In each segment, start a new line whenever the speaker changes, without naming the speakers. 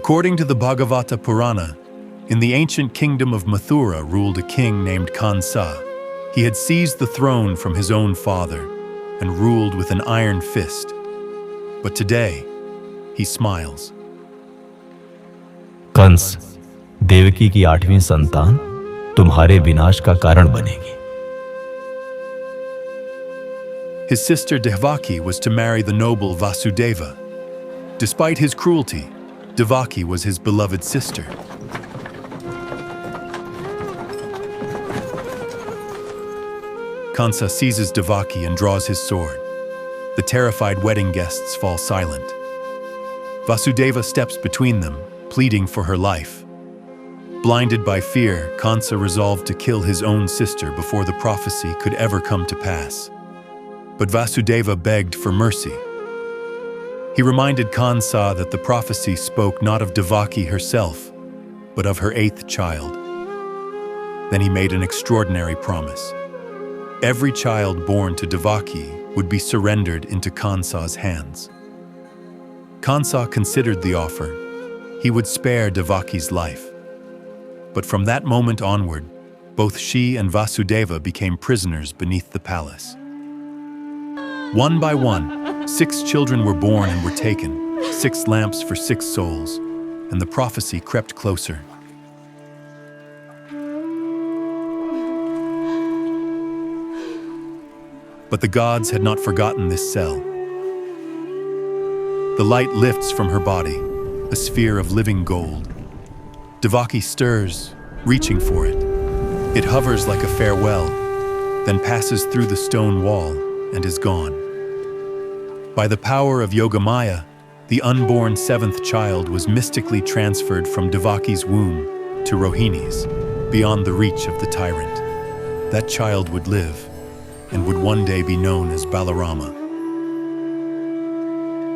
According to the Bhagavata Purana, in the ancient kingdom of Mathura ruled a king named Kansa. He had seized the throne from his own father and ruled with an iron fist. But today, he smiles.
Kans, Devaki की 8वीं संतान तुम्हारे विनाश का कारण बनेगी।
His sister Devaki was to marry the noble Vasudeva. Despite his cruelty, Devaki was his beloved sister. Kansa seizes Devaki and draws his sword. The terrified wedding guests fall silent. Vasudeva steps between them, pleading for her life. Blinded by fear, Kansa resolved to kill his own sister before the prophecy could ever come to pass. But Vasudeva begged for mercy. He reminded Kansa that the prophecy spoke not of Devaki herself, but of her 8th child. Then he made an extraordinary promise. Every child born to Devaki would be surrendered into Kansa's hands. Kansa considered the offer. He would spare Devaki's life. But from that moment onward, both she and Vasudeva became prisoners beneath the palace. One by one, 6 children were born and were taken, 6 lamps for 6 souls, and the prophecy crept closer. But the gods had not forgotten this cell. The light lifts from her body, a sphere of living gold. Devaki stirs, reaching for it. It hovers like a farewell, then passes through the stone wall and is gone. By the power of Yogamaya, the unborn 7th child was mystically transferred from Devaki's womb to Rohini's, beyond the reach of the tyrant. That child would live, and would one day be known as Balarama.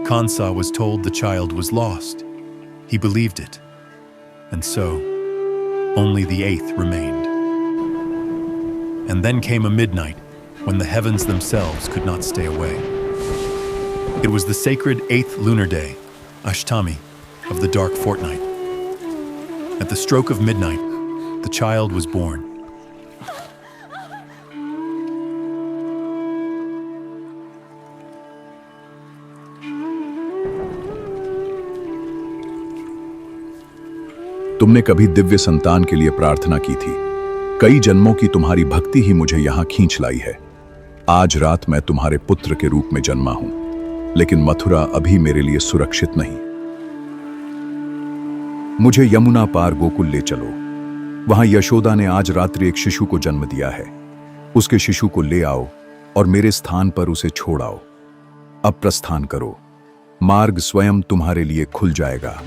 Kansa was told the child was lost. He believed it, and so only the 8th remained. And then came a midnight when the heavens themselves could not stay away. It was the sacred 8th lunar day, Ashtami, of the dark fortnight. At the stroke of midnight, the child was born.
तुमने कभी दिव्य संतान के लिए प्रार्थना की थी। कई जन्मों की तुम्हारी भक्ति ही मुझे यहां खींच लाई है। आज रात मैं तुम्हारे पुत्र के रूप में जन्मा हूं, लेकिन मथुरा अभी मेरे लिए सुरक्षित नहीं। मुझे यमुना पार गोकुल ले चलो। वहां यशोदा ने आज रात्रि एक शिशु को जन्म दिया है। उसके शिशु को ले आओ और मेरे स्थान पर उसे छोड़ आओ। अब प्रस्थान करो। मार्ग स्वयं तुम्हारे लिए खुल जाएगा।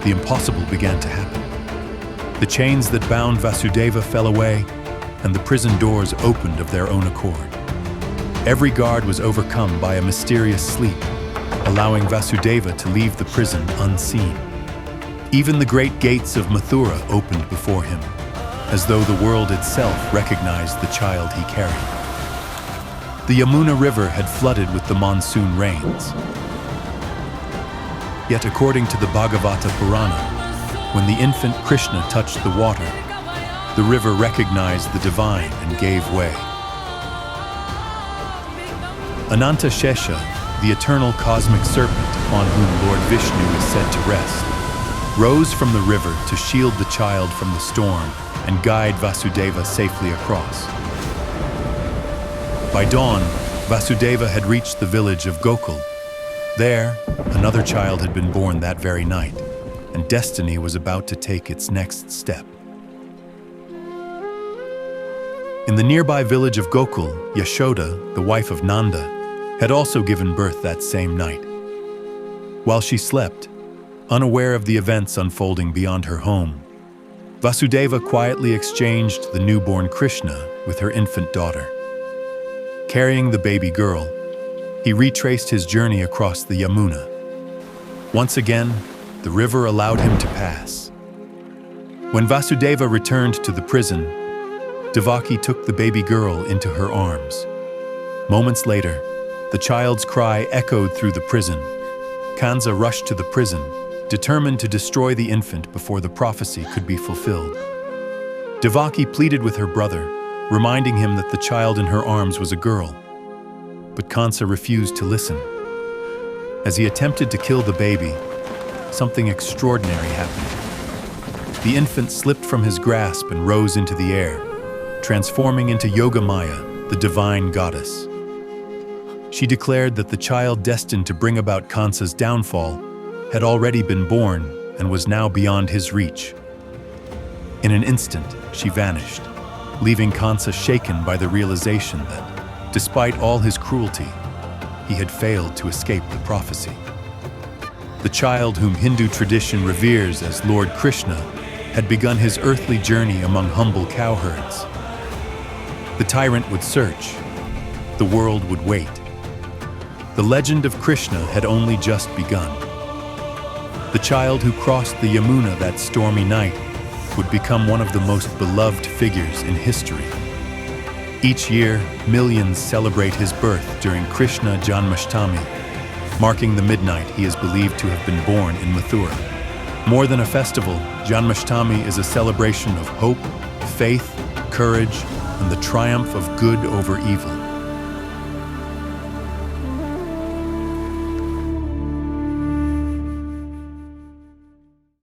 The impossible began to happen. The chains that bound Vasudeva fell away, and the prison doors opened of their own accord. Every guard was overcome by a mysterious sleep, allowing Vasudeva to leave the prison unseen. Even the great gates of Mathura opened before him, as though the world itself recognized the child he carried. The Yamuna River had flooded with the monsoon rains. Yet according to the Bhagavata Purana, when the infant Krishna touched the water, the river recognized the divine and gave way. Ananta Shesha, the eternal cosmic serpent upon whom Lord Vishnu is said to rest, rose from the river to shield the child from the storm and guide Vasudeva safely across. By dawn, Vasudeva had reached the village of Gokul. There, another child had been born that very night, and destiny was about to take its next step. In the nearby village of Gokul, Yashoda, the wife of Nanda, had also given birth that same night. While she slept, unaware of the events unfolding beyond her home, Vasudeva quietly exchanged the newborn Krishna with her infant daughter. Carrying the baby girl, he retraced his journey across the Yamuna. Once again, the river allowed him to pass. When Vasudeva returned to the prison, Devaki took the baby girl into her arms. Moments later, the child's cry echoed through the prison. Kansa rushed to the prison, determined to destroy the infant before the prophecy could be fulfilled. Devaki pleaded with her brother, reminding him that the child in her arms was a girl. But Kansa refused to listen. As he attempted to kill the baby, something extraordinary happened. The infant slipped from his grasp and rose into the air, transforming into Yogamaya, the divine goddess. She declared that the child destined to bring about Kansa's downfall had already been born and was now beyond his reach. In an instant, she vanished, leaving Kansa shaken by the realization that, despite all his cruelty, he had failed to escape the prophecy. The child whom Hindu tradition reveres as Lord Krishna had begun his earthly journey among humble cowherds. The tyrant would search. The world would wait. The legend of Krishna had only just begun. The child who crossed the Yamuna that stormy night would become one of the most beloved figures in history. Each year, millions celebrate his birth during Krishna Janmashtami, marking the midnight he is believed to have been born in Mathura. More than a festival, Janmashtami is a celebration of hope, faith, courage, and the triumph of good over evil.